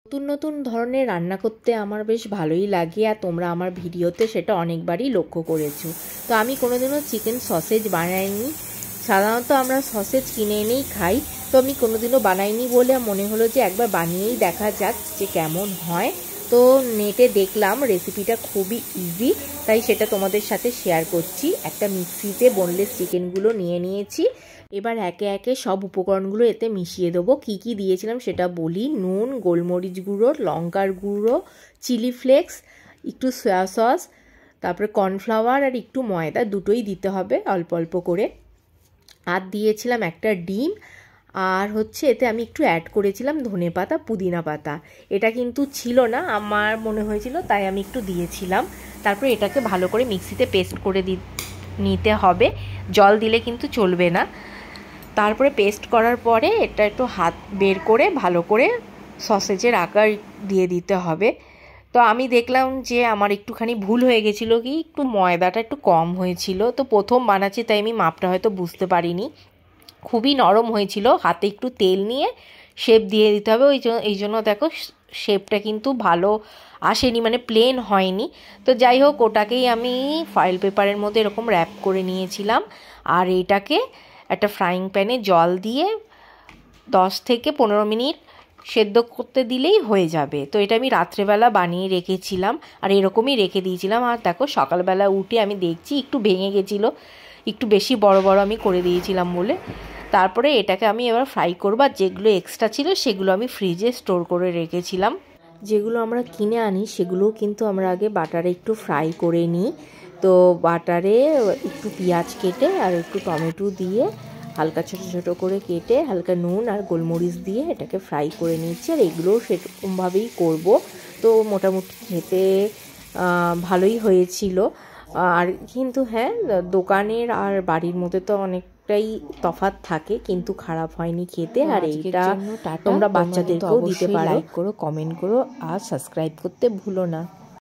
নতুন নতুন ধরনের রান্না করতে আমার বেশ ভালোই লাগে, আর তোমরা আমার ভিডিওতে সেটা অনেকবারই লক্ষ্য করেছো। তো আমি কোনোদিনও চিকেন সসেজ বানাইনি। সাধারণত আমরা সসেজ কিনে এনেই খাই, তো আমি কোনোদিনও বানাইনি বলে মনে হলো যে একবার বানিয়েই দেখা যাক যে কেমন হয়। তো নেটে দেখলাম রেসিপিটা খুবই ইজি, তাই সেটা তোমাদের সাথে শেয়ার করছি। একটা মিক্সিতে বোনলেস চিকেনগুলো নিয়ে নিয়েছি। এবার একে একে সব উপকরণগুলো এতে মিশিয়ে দেবো। কী কী দিয়েছিলাম সেটা বলি। নুন, গোলমরিচ গুঁড়ো, লঙ্কার গুঁড়ো, চিলি ফ্লেক্স, একটু সয়া সস, তারপরে কর্নফ্লাওয়ার আর একটু ময়দা, দুটোই দিতে হবে অল্প অল্প করে। আর দিয়েছিলাম একটা ডিম, আর এতে আমি একটু অ্যাড করেছিলাম ধনেপাতা, পুদিনা পাতা। এটা কিন্তু ছিল না, আমার মনে হয়েছিল তাই আমি একটু দিয়েছিলাম। তারপরে এটাকে ভালো করে মিক্সিতে পেস্ট করে নিতে হবে, জল দিলে কিন্তু চলবে না। তারপরে পেস্ট করার পরে এটা একটু হাত বের করে ভালো করে সসেজের আকার দিয়ে দিতে হবে। তো আমি দেখলাম যে আমার একটুখানি ভুল হয়ে গেছিলো, কি একটু ময়দাটা একটু কম হয়েছিল। তো প্রথম বানাচ্ছি তাই আমি মাপটা হয়তো বুঝতে পারিনি। খুবই নরম হয়েছিল, হাতে একটু তেল নিয়ে শেপ দিয়ে দিতে হবে। এই জন্য দেখো শেপটা কিন্তু ভালো আসেনি, মানে প্লেন হয়নি। তো যাই হোক, ওটাকেই আমি ফয়েল পেপারের মধ্যে এরকম র্যাপ করে নিয়েছিলাম। আর এটাকে একটা ফ্রাইং প্যানে জল দিয়ে 10 থেকে 15 মিনিট সেদ্ধ করতে দিলেই হয়ে যাবে। তো এটা আমি রাত্রেবেলা বানিয়ে রেখেছিলাম, আর এরকমই রেখে দিয়েছিলাম। আর দেখো সকালবেলা উঠে আমি দেখছি একটু ভেঙে গেছিলো, একটু বেশি বড় বড় আমি করে দিয়েছিলাম বলে। তারপরে এটাকে আমি এবার ফ্রাই করবো, আর যেগুলো এক্সট্রা ছিল সেগুলো আমি ফ্রিজে স্টোর করে রেখেছিলাম। যেগুলো আমরা কিনে আনি সেগুলোও কিন্তু আমরা আগে বাটারে একটু ফ্রাই করে নিই। তো বাটারে একটু পেঁয়াজ কেটে আর একটু টমেটো দিয়ে হালকা ছোটো ছোটো করে কেটে হালকা নুন আর গোলমরিচ দিয়ে এটাকে ফ্রাই করে নিচ্ছি। আর এগুলোও সেরকমভাবেই করব। তো মোটামুটি খেতে ভালোই হয়েছিল। আর কিন্তু হ্যাঁ, দোকানের আর বাড়ির মধ্যে তো অনেকটাই তফাৎ থাকে, কিন্তু খারাপ হয়নি খেতে। আর এইটা তোমরা বাচ্চাদেরকেও দিতে পারো। লাইক করো, কমেন্ট করো আর সাবস্ক্রাইব করতে ভুলো না।